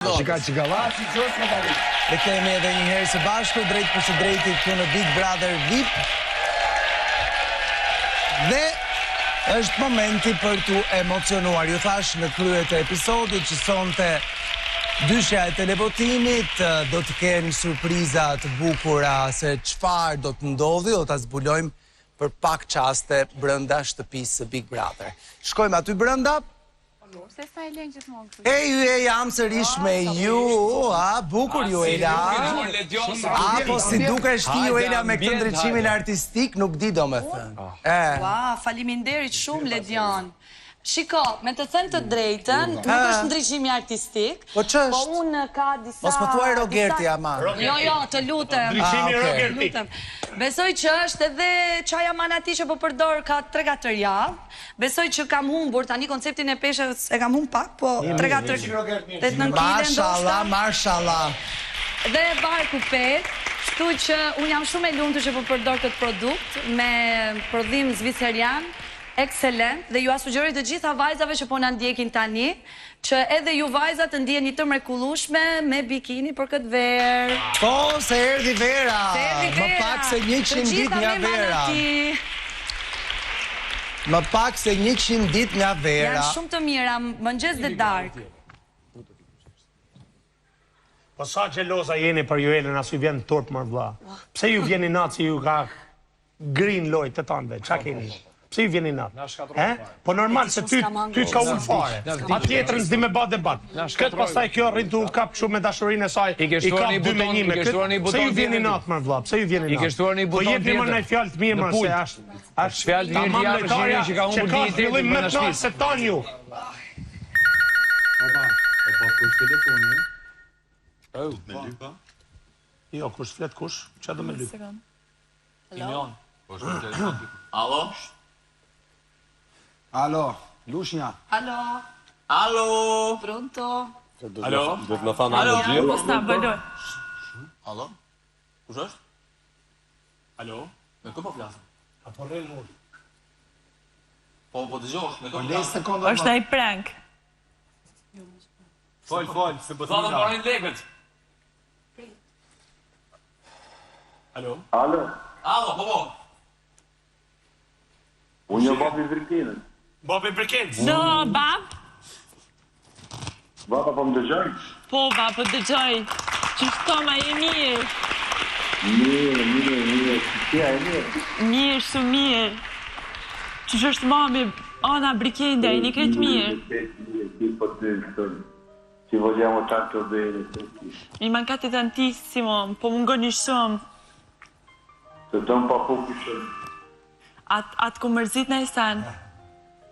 Qika va. Dhe kemi edhe një herë së bashku, drejt për së drejti këtu në Big Brother VIP. Dhe është momenti për t'u emocionuar. Ju thash në kryet e episodit që sonte dyshja e televotimit, do të kenë surpriza të bukura se çfarë do të ndodhi, do ta zbulojmë për pak qaste brenda shtëpisë së Big Brother. Shkojmë aty brenda. Se sa e lënë gjithmonë kështu. Ju jam sërish me ju, bukur ju Ela. Po si dukesh ti ju Ela me këtë ndriçimin artistik, nuk di domethënë. Ua, faleminderit shumë Ledian. Shiko, me të thënë të drejtën, nuk është ndriçimi artistik, Po ç'është? po unë ka disa... Mos më thuaj Rogerti ama. Jo, të lutem. Ndriçimi Rogerti. Lutem. Besoj që është edhe qaja manati që po përdor ka 3-4 javë. Besoj që kam humbur tani konceptin e peshës e kam humbur pak, po 3-4 8-9 kg ndoshta. Mashallah. Dhe barku pet, kështu që unë jam shumë e lumtur që po përdor këtë produkt me prodhim zviceran. Excellent, dhe ju a sugjeroj të gjitha vajzave që po na ndjekin tani, që edhe ju vajzat të ndjeni të mrekullueshme me bikini për këtë verë. Po, se erdhi vera. Më pak se 100 ditë nga vera. Më pak se 100 ditë nga vera. Janë shumë të mira, mëngjes dhe darkë. Po sa xheloza jeni për ju Elën, as ju vjen turp më vlla. Pse ju vjeni natë si ju ka green lojt të tanëve, çka keni? Pse ju vjeni natë? Po normal se ty ka unë fare. A tjetrën s'di me ba debat. Këtë pastaj kjo rrin të kap shumë me dashurinë e saj. I kap 2-1 me këtë. Pse ju vjeni natë më vlla? Pse ju vjeni natë? I ke shtuar një buton tjetër. Po jepni më një fjalë të mirë më se është fjalë të mirë djalë që ka humbur ditë fillim me të se tan ju. Opa, kush telefoni? Me ly pa? Jo, kush flet kush? Çfarë do me ly? Simeon. Po shumë telefon. Alo? Alo, Lushnja. Alo, Alo? pronto? Alo? Do të më thanë në gjirë? Po sta bëloj. Alo? Kush është? Alo? Me kë po flasim? Apo rrel mund. Po dëgjosh, me kë po Lej flasim? sekondë. Është ai prank. Fol, se po Thonë marrin lekët. Alo? Alo, Alo, po. unë jë babi Virkinën. Babi Birkin. Do, bab? Baba po më dëgjoj? Po, bab, po dëgjoj. Qështoma e mirë. Mirë, si e mirë. Mirë, shumë mirë. Qësh është mami, Ana Brikenda, i një kretë mirë. Ti po të dëgjoj. Ci vogliamo tanto bene. Mi mancate tantissimo, po mungoni shumë. Të tëmë pa fuki shumë. Atë ku mërzit në e sanë.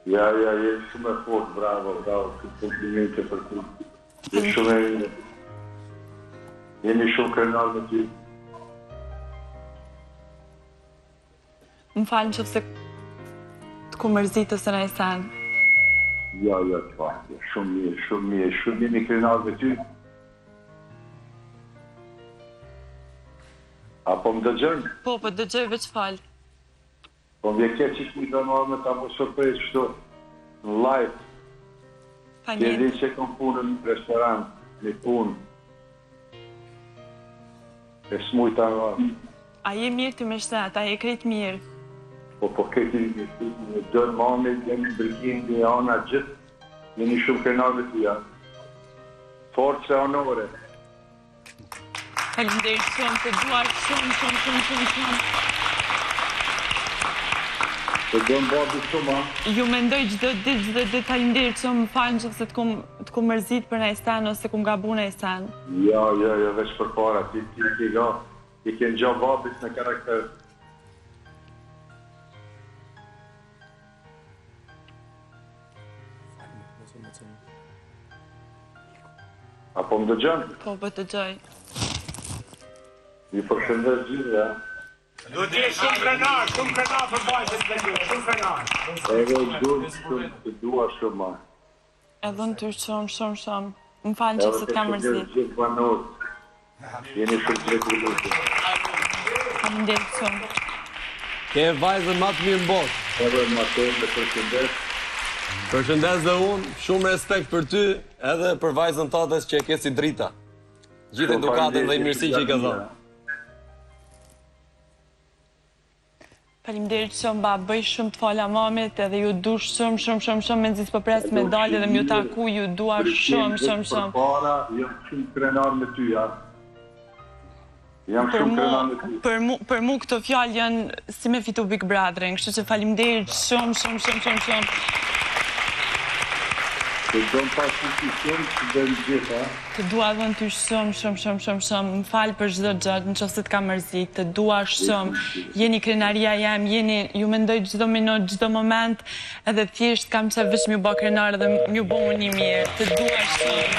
Ja, je shumë e fort, bravo, këtë komplimente për ty. Je shumë e mirë. Jeni shumë krenar me ty. Më falë në që se të ku mërzit ose në e sanë. Ja, të fakt, shumë mirë, jeni krenar me ty. Apo më dëgjën? Po, po dëgjoj veç falë. Po më vje që shmi të nërë me ta më surprizë kështu në live. Pa Ti e një. di që kom punën në restoran, në punë. E smujta në A je mirë të me shtatë, a je kretë mirë. po këti në dërë mami, jemi Birkin, një ana gjithë, jeni shumë krenar me ty, ja. Force onore. Faleminderit shumë, të duar shumë. Të dëmë babi shumë, ha? Ju mendoj çdo ditë faleminderit shumë, më falë që se të ku mërzit për në e sanë ose ku nga bu në e sanë. Ja, veç për para, ti ke në gjë babis në karakter. Apo më dëgjën? Po, po dëgjoj. Ju përshëndes gjithë, ja. Do të jesh shumë krenar për vajzën të ju, shumë krenar. Edhe të dua shumë, ma. Edhe në tyrë shumë. Më falë që se të kam mërzit. Gjithë banorët. Jeni shumë të rekullushë. Faleminderit shumë. Ke vajzën më të mirë në botë. Edhe më të përshëndes. Përshëndes dhe unë, shumë respekt për ty, edhe për vajzën tates që e ke si drita. Gjithë edukatën dhe i mirësi që i ka dhënë. Faleminderit shumë, ba, bëj shumë të fala mamit, edhe ju du shumë, me nëzis për pres medalje dhe m'ju taku, ju dua shumë. Përpara, jam shumë krenar me ty, ja. Jam shumë krenar me ty. Për mu këto fjallë janë si me fitu Big Brotherin, kështu që faleminderit shumë. Të donë pas shumë që dhe në gjitha. Të dua dhe në ty shumë, më falë për çdo gjë, në qoftë se të ka mërzit, të dua shumë, jeni krenaria jam, ju mendoj çdo minutë, çdo moment, edhe thjesht kam që vesh m'ju bë krenar dhe m'ju bë unë një mirë, të dua shumë.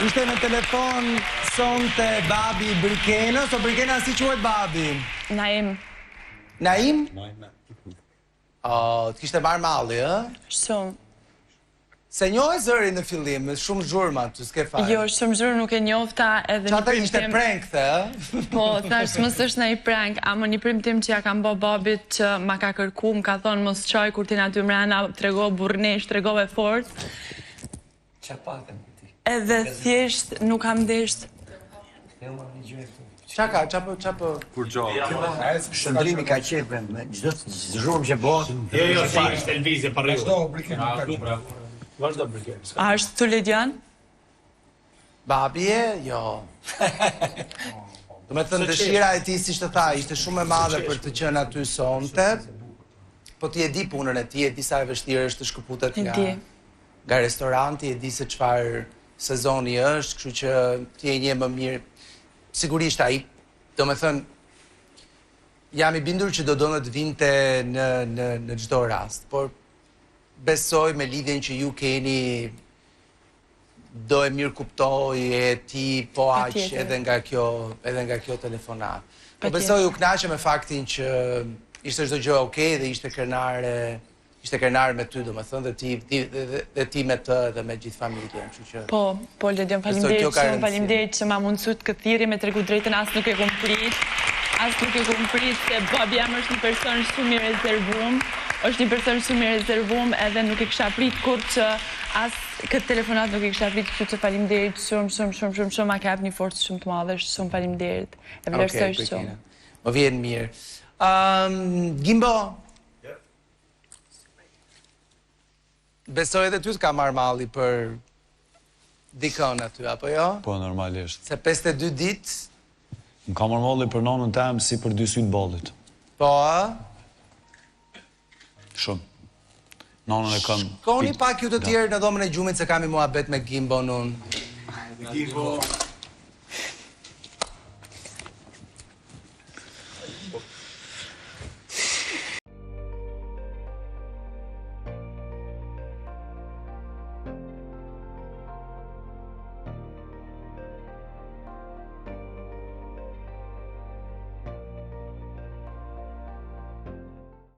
Ishte në telefon sonte babi Brikenës, o Brikena si quhet babi? Naim. Naim? Të kishte marrë malli, Shumë. Se njohë zëri në fillim, shumë zhurma, të s'ke fare. Jo, shumë zhurë nuk e njofta edhe një prim tim... ishte prank, the, Po, thash, mos është në i prank, ama një prim tim që ja kam bë babit që ma ka kërku, më ka thonë mos qaj kur ti në aty mrena, trego burnesh, tregove fort. Qa patëm ti? Edhe thjesht nuk kam desht. Qa po... Kur gjohë. Shëndrimi ka qepe me gjithë zhurmë që bo. Jo, si ishte lvizje për rrë. Vazhdo Brikenës. A është të Ledjan? Babi e? Jo. Do me thënë dëshira e ti si shtë tha, ishte shumë e madhe për të qenë aty sonte, po ti e di punën e ti, e di sa e vështirë është të shkëputet nga restoranti, e di se çfarë sezoni është, kështu që ti e nje më mirë. Sigurisht ai, do me thënë, jam i bindur që do të vinte në çdo rast, por besoj me lidhjen që ju keni, do e mirë kuptoj e ti po aq edhe nga kjo telefonat. Po besoj u kënaqe me faktin që ishte çdo gjë okay dhe ishte krenar me ty, do me thënë, dhe ti me të dhe me gjithë familjen, kështu që... Po, Ledjan, faleminderit që ma mundësut këtë thirrje me tregu drejtën, as nuk e kom prit, se babi jam është një person shumë i rezervum, edhe nuk e kisha prit kur që as këtë telefonat nuk e kisha prit, kështu që faleminderit shumë, ma ka jap një forcë shumë të madhe, shumë faleminderit, e vlerësoj shumë. Më vjen mirë. Gimbo, besoj edhe ty t'ka marrë malli për dikon aty, apo jo? Po, normalisht. Se 52 ditë... Më ka marrë malli për nanën tem si për 2 sytë ballit. Po, a? Shumë. Nanën e kam... Shkoni pak ju të tjerë në dhomën e gjumit se kam i muhabet me Gimbo nun.